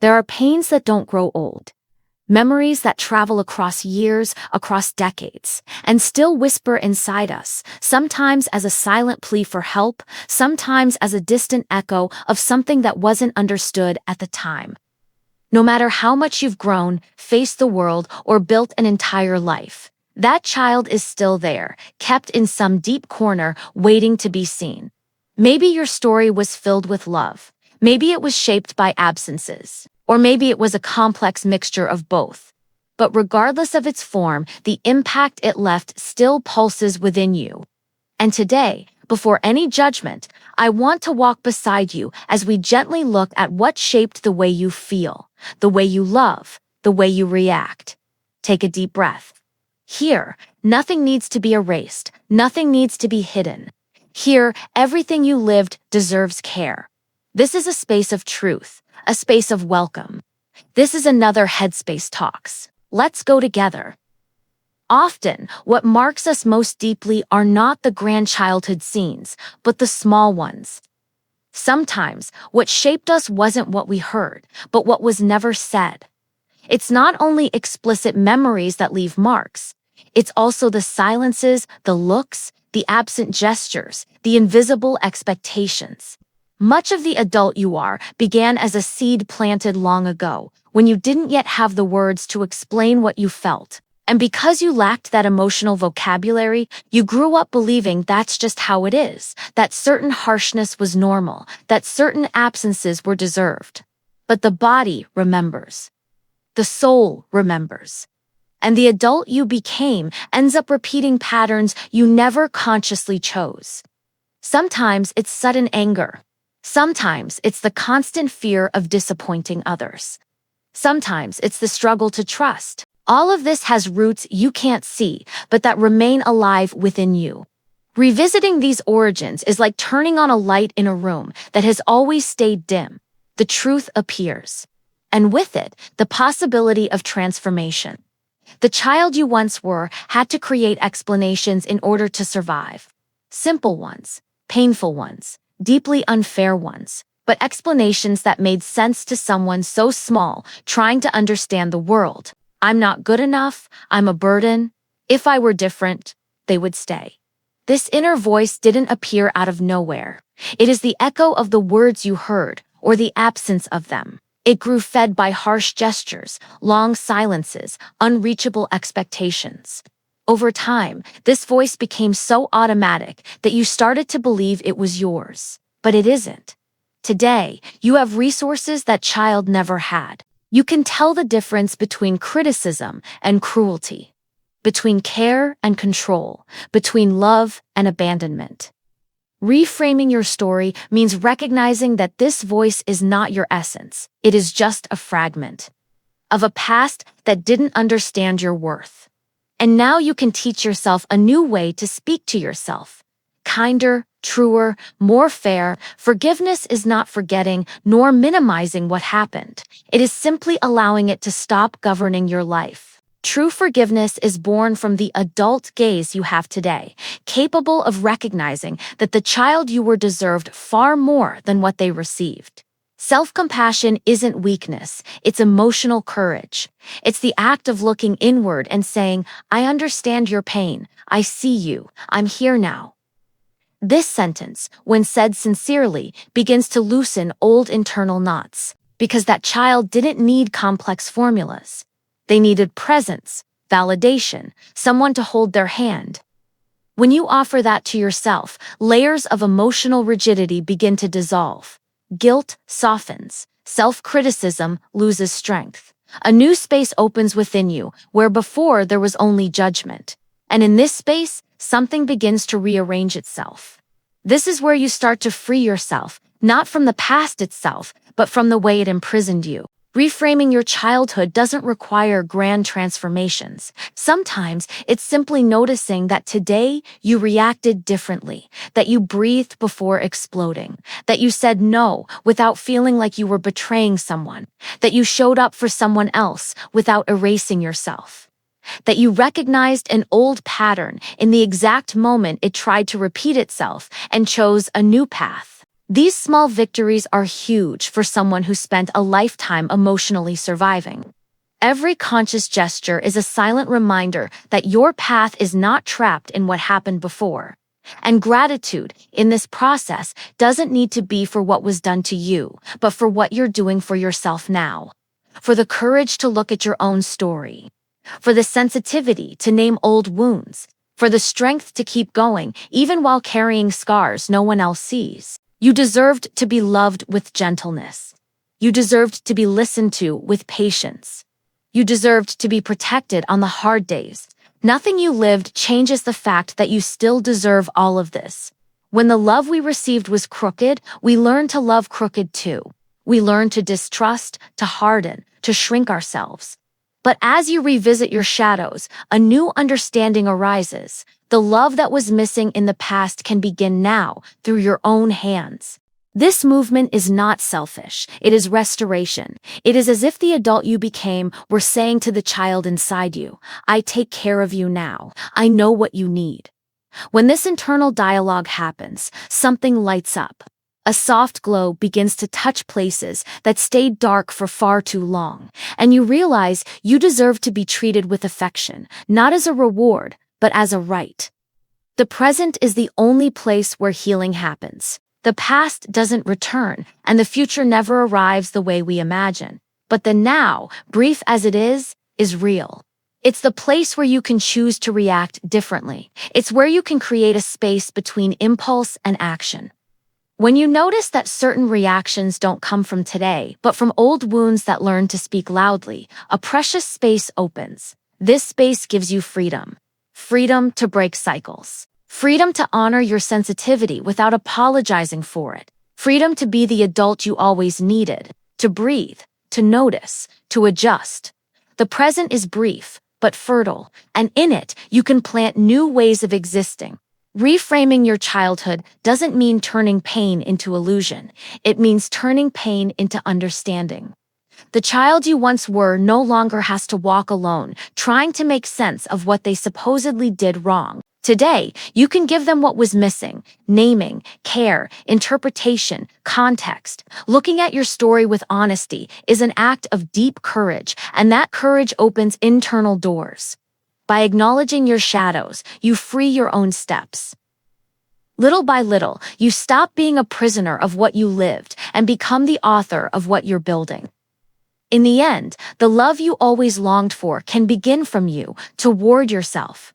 There are pains that don't grow old. Memories that travel across years, across decades, and still whisper inside us, sometimes as a silent plea for help, sometimes as a distant echo of something that wasn't understood at the time. No matter how much you've grown, faced the world, or built an entire life, that child is still there, kept in some deep corner, waiting to be seen. Maybe your story was filled with love. Maybe it was shaped by absences. Or maybe it was a complex mixture of both. But regardless of its form, the impact it left still pulses within you. And today, before any judgment, I want to walk beside you as we gently look at what shaped the way you feel, the way you love, the way you react. Take a deep breath. Here, nothing needs to be erased, nothing needs to be hidden. Here, everything you lived deserves care. This is a space of truth, a space of welcome. This is another Headspace Talks. Let's go together. Often, what marks us most deeply are not the grand childhood scenes, but the small ones. Sometimes, what shaped us wasn't what we heard, but what was never said. It's not only explicit memories that leave marks, it's also the silences, the looks, the absent gestures, the invisible expectations. Much of the adult you are began as a seed planted long ago, when you didn't yet have the words to explain what you felt. And because you lacked that emotional vocabulary, you grew up believing that's just how it is, that certain harshness was normal, that certain absences were deserved. But the body remembers. The soul remembers. And the adult you became ends up repeating patterns you never consciously chose. Sometimes it's sudden anger. Sometimes it's the constant fear of disappointing others. Sometimes it's the struggle to trust. All of this has roots you can't see, but that remain alive within you. Revisiting these origins is like turning on a light in a room that has always stayed dim. The truth appears. And with it, the possibility of transformation. The child you once were had to create explanations in order to survive. Simple ones, painful ones, deeply unfair ones, but explanations that made sense to someone so small trying to understand the world. I'm not good enough, I'm a burden. If I were different, they would stay. This inner voice didn't appear out of nowhere. It is the echo of the words you heard, or the absence of them. It grew fed by harsh gestures, long silences, unreachable expectations. Over time, this voice became so automatic that you started to believe it was yours. But it isn't. Today, you have resources that child never had. You can tell the difference between criticism and cruelty, between care and control, between love and abandonment. Reframing your story means recognizing that this voice is not your essence. It is just a fragment of a past that didn't understand your worth. And now you can teach yourself a new way to speak to yourself. Kinder, truer, more fair. Forgiveness is not forgetting nor minimizing what happened. It is simply allowing it to stop governing your life. True forgiveness is born from the adult gaze you have today, capable of recognizing that the child you were deserved far more than what they received. Self-compassion isn't weakness, it's emotional courage. It's the act of looking inward and saying, I understand your pain, I see you, I'm here now. This sentence, when said sincerely, begins to loosen old internal knots, because that child didn't need complex formulas. They needed presence, validation, someone to hold their hand. When you offer that to yourself, layers of emotional rigidity begin to dissolve. Guilt softens, self-criticism loses strength. A new space opens within you, where before there was only judgment. And in this space, something begins to rearrange itself. This is where you start to free yourself, not from the past itself, but from the way it imprisoned you. Reframing your childhood doesn't require grand transformations. Sometimes it's simply noticing that today you reacted differently, that you breathed before exploding, that you said no without feeling like you were betraying someone, that you showed up for someone else without erasing yourself, that you recognized an old pattern in the exact moment it tried to repeat itself and chose a new path. These small victories are huge for someone who spent a lifetime emotionally surviving. Every conscious gesture is a silent reminder that your path is not trapped in what happened before. And gratitude, in this process, doesn't need to be for what was done to you, but for what you're doing for yourself now. For the courage to look at your own story. For the sensitivity to name old wounds. For the strength to keep going, even while carrying scars no one else sees. You deserved to be loved with gentleness. You deserved to be listened to with patience. You deserved to be protected on the hard days. Nothing you lived changes the fact that you still deserve all of this. When the love we received was crooked, we learned to love crooked too. We learned to distrust, to harden, to shrink ourselves. But as you revisit your shadows, a new understanding arises. The love that was missing in the past can begin now, through your own hands. This movement is not selfish, it is restoration. It is as if the adult you became were saying to the child inside you, I take care of you now, I know what you need. When this internal dialogue happens, something lights up. A soft glow begins to touch places that stayed dark for far too long, and you realize you deserve to be treated with affection, not as a reward, but as a right. The present is the only place where healing happens. The past doesn't return, and the future never arrives the way we imagine. But the now, brief as it is real. It's the place where you can choose to react differently. It's where you can create a space between impulse and action. When you notice that certain reactions don't come from today, but from old wounds that learn to speak loudly, a precious space opens. This space gives you freedom. Freedom to break cycles. Freedom to honor your sensitivity without apologizing for it. Freedom to be the adult you always needed. To breathe, to notice, to adjust. The present is brief, but fertile, and in it, you can plant new ways of existing. Reframing your childhood doesn't mean turning pain into illusion. It means turning pain into understanding. The child you once were no longer has to walk alone, trying to make sense of what they supposedly did wrong. Today, you can give them what was missing: naming, care, interpretation, context. Looking at your story with honesty is an act of deep courage, and that courage opens internal doors. By acknowledging your shadows, you free your own steps. Little by little, you stop being a prisoner of what you lived and become the author of what you're building. In the end, the love you always longed for can begin from you toward yourself.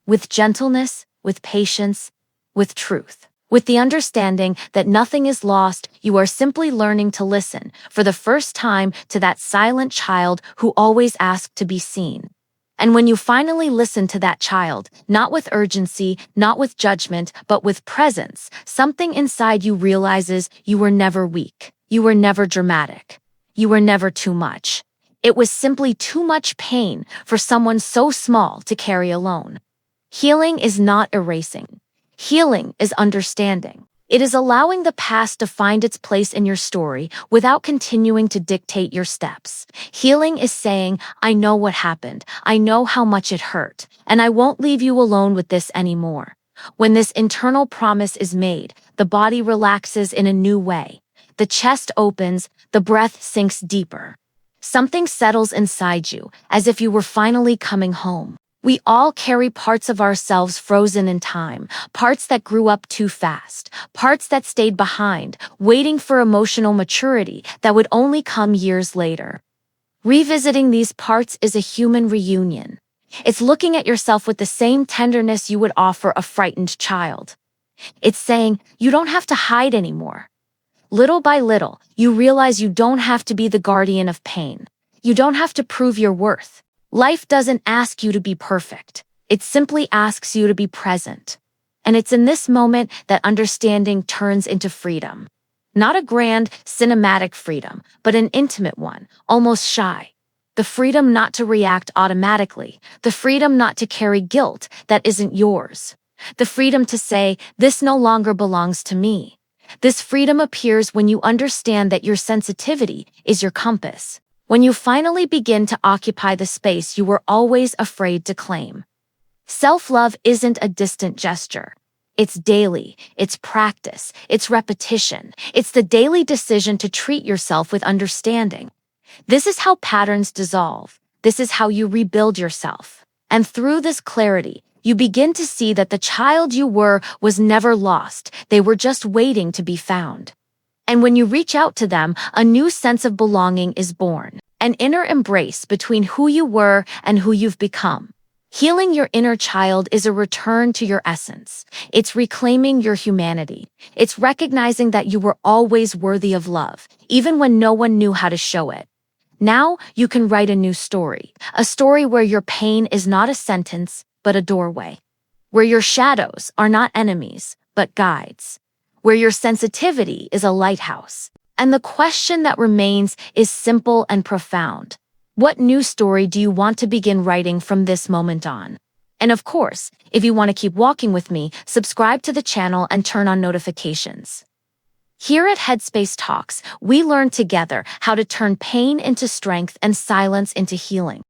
With gentleness, with patience, with truth. With the understanding that nothing is lost, you are simply learning to listen for the first time to that silent child who always asked to be seen. And when you finally listen to that child, not with urgency, not with judgment, but with presence, something inside you realizes you were never weak. You were never dramatic. You were never too much. It was simply too much pain for someone so small to carry alone. Healing is not erasing. Healing is understanding. It is allowing the past to find its place in your story without continuing to dictate your steps. Healing is saying, I know what happened, I know how much it hurt, and I won't leave you alone with this anymore. When this internal promise is made, the body relaxes in a new way. The chest opens, the breath sinks deeper. Something settles inside you, as if you were finally coming home. We all carry parts of ourselves frozen in time, parts that grew up too fast, parts that stayed behind, waiting for emotional maturity that would only come years later. Revisiting these parts is a human reunion. It's looking at yourself with the same tenderness you would offer a frightened child. It's saying, you don't have to hide anymore. Little by little, you realize you don't have to be the guardian of pain. You don't have to prove your worth. Life doesn't ask you to be perfect. It simply asks you to be present. And it's in this moment that understanding turns into freedom. Not a grand, cinematic freedom, but an intimate one, almost shy. The freedom not to react automatically. The freedom not to carry guilt that isn't yours. The freedom to say, this no longer belongs to me. This freedom appears when you understand that your sensitivity is your compass. When you finally begin to occupy the space you were always afraid to claim. Self-love isn't a distant gesture. It's daily, it's practice, it's repetition, it's the daily decision to treat yourself with understanding. This is how patterns dissolve. This is how you rebuild yourself. And through this clarity, you begin to see that the child you were was never lost. They were just waiting to be found. And when you reach out to them, a new sense of belonging is born, an inner embrace between who you were and who you've become. Healing your inner child is a return to your essence. It's reclaiming your humanity. It's recognizing that you were always worthy of love, even when no one knew how to show it. Now you can write a new story, a story where your pain is not a sentence, but a doorway, where your shadows are not enemies, but guides, where your sensitivity is a lighthouse. And the question that remains is simple and profound. What new story do you want to begin writing from this moment on? And of course, if you want to keep walking with me, subscribe to the channel and turn on notifications. Here at Headspace Talks, we learn together how to turn pain into strength and silence into healing.